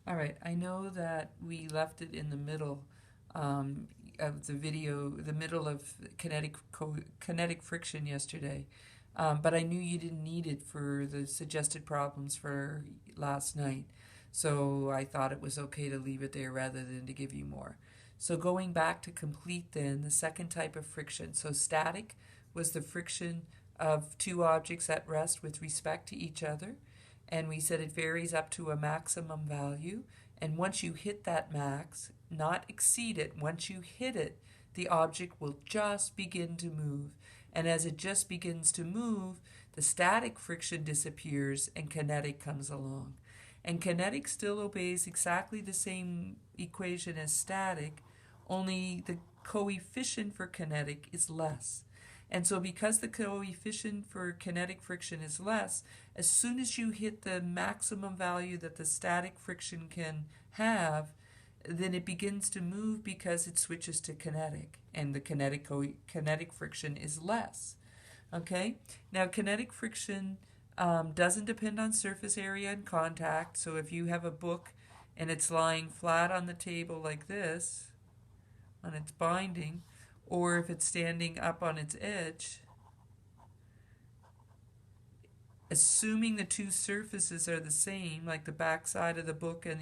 All right, I know that we left it in the middle of the video, the middle of kinetic friction yesterday, but I knew you didn't need it for the suggested problems for last night, so I thought it was okay to leave it there rather than to give you more. So going back to complete then, the second type of friction. So static was the friction of two objects at rest with respect to each other. And we said it varies up to a maximum value. And once you hit that max, not exceed it, once you hit it, the object will just begin to move. And as it just begins to move, the static friction disappears and kinetic comes along. And kinetic still obeys exactly the same equation as static, only the coefficient for kinetic is less. And so because the coefficient for kinetic friction is less, as soon as you hit the maximum value that the static friction can have, then it begins to move because it switches to kinetic, and the kinetic friction is less. Okay? Now kinetic friction doesn't depend on surface area and contact, so if you have a book and it's lying flat on the table like this, on its binding, or if it's standing up on its edge, assuming the two surfaces are the same, like the back side of the book and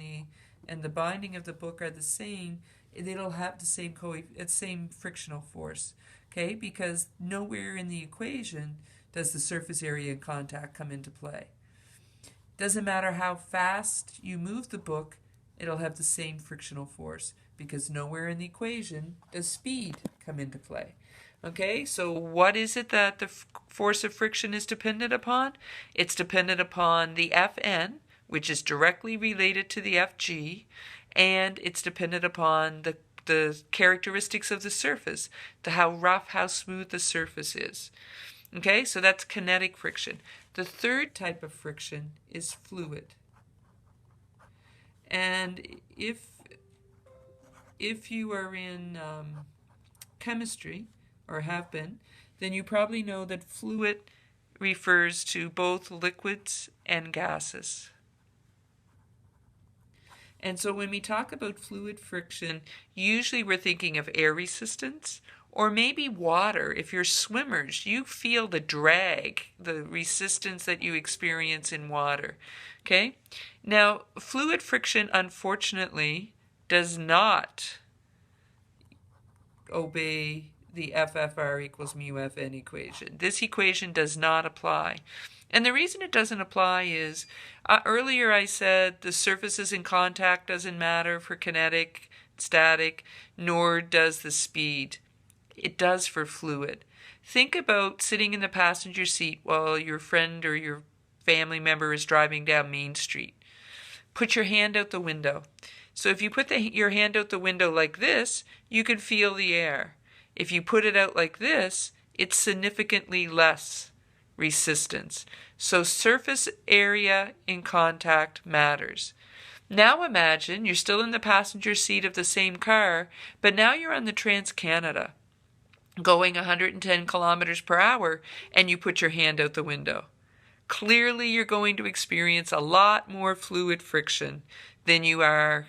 the binding of the book are the same, it'll have the same frictional force, okay? Because nowhere in the equation does the surface area and contact come into play. Doesn't matter how fast you move the book, it'll have the same frictional force, because nowhere in the equation does speed come into play. Okay, so what is it that the force of friction is dependent upon? It's dependent upon the Fn, which is directly related to the Fg, and it's dependent upon the characteristics of the surface, how rough, how smooth the surface is. Okay, so that's kinetic friction. The third type of friction is fluid. And if you are in chemistry, or have been, then you probably know that fluid refers to both liquids and gases. And so when we talk about fluid friction, usually we're thinking of air resistance, or maybe water. If you're swimmers, you feel the drag, the resistance that you experience in water. Okay? Now, fluid friction, unfortunately, does not obey the FFR equals mu Fn equation. This equation does not apply. And the reason it doesn't apply is, earlier I said the surfaces in contact doesn't matter for kinetic, static, nor does the speed. It does for fluid. Think about sitting in the passenger seat while your friend or your family member is driving down Main Street. Put your hand out the window. So if you put your hand out the window like this, you can feel the air. If you put it out like this, it's significantly less resistance. So surface area in contact matters. Now imagine you're still in the passenger seat of the same car, but now you're on the Trans-Canada, going 110 kilometers per hour, and you put your hand out the window. Clearly you're going to experience a lot more fluid friction than you are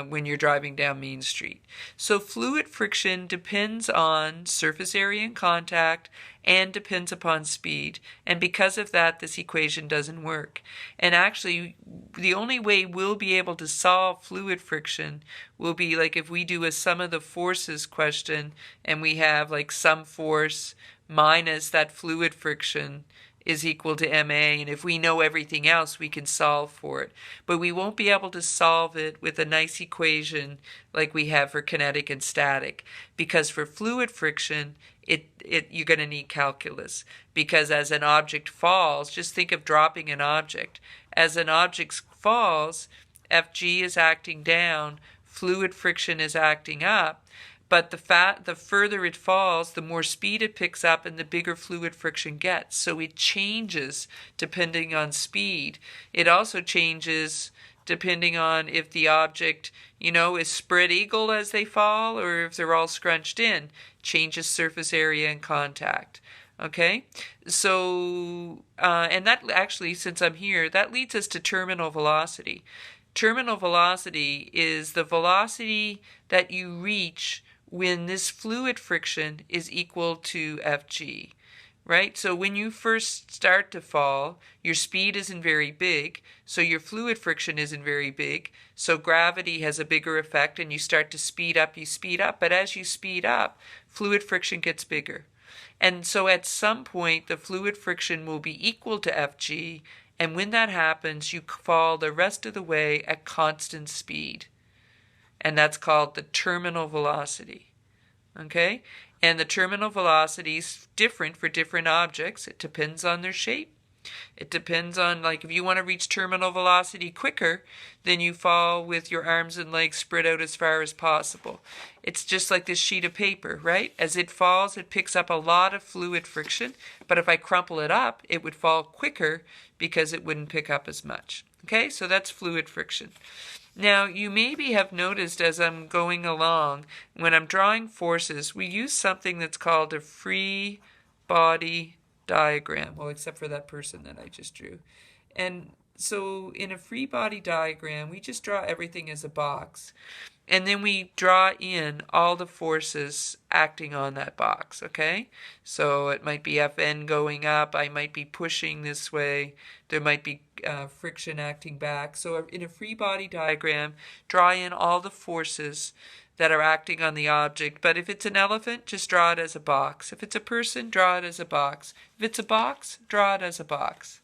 when you're driving down Main Street. So fluid friction depends on surface area and contact and depends upon speed. And because of that, this equation doesn't work. And actually, the only way we'll be able to solve fluid friction will be like if we do a sum of the forces question and we have like some force minus that fluid friction is equal to ma, and if we know everything else, we can solve for it. But we won't be able to solve it with a nice equation like we have for kinetic and static, because for fluid friction, you're going to need calculus, because as an object falls, just think of dropping an object. As an object falls, Fg is acting down, fluid friction is acting up, but the further it falls, the more speed it picks up and the bigger fluid friction gets. So it changes depending on speed. It also changes depending on if the object, is spread eagle as they fall or if they're all scrunched in. Changes surface area and contact. Okay? So, and that actually, since I'm here, that leads us to terminal velocity. terminal velocity is the velocity that you reach when this fluid friction is equal to Fg. Right? So when you first start to fall, your speed isn't very big, so your fluid friction isn't very big, so gravity has a bigger effect and you start to speed up, but as you speed up, fluid friction gets bigger. And so at some point, the fluid friction will be equal to Fg, and when that happens, you fall the rest of the way at constant speed. And that's called the terminal velocity. Okay? And the terminal velocity is different for different objects. It depends on their shape. It depends on, like, if you want to reach terminal velocity quicker, then you fall with your arms and legs spread out as far as possible. It's just like this sheet of paper, right? As it falls, it picks up a lot of fluid friction, but if I crumple it up, it would fall quicker because it wouldn't pick up as much. Okay, so that's fluid friction. Now, you maybe have noticed as I'm going along, when I'm drawing forces, we use something that's called a free body diagram. Well, except for that person that I just drew. And so in a free body diagram, we just draw everything as a box. And then we draw in all the forces acting on that box, okay? So it might be Fn going up, I might be pushing this way, there might be friction acting back. So in a free body diagram, draw in all the forces that are acting on the object. But if it's an elephant, just draw it as a box. If it's a person, draw it as a box. If it's a box, draw it as a box.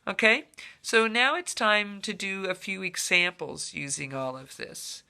Okay? So now it's time to do a few examples using all of this.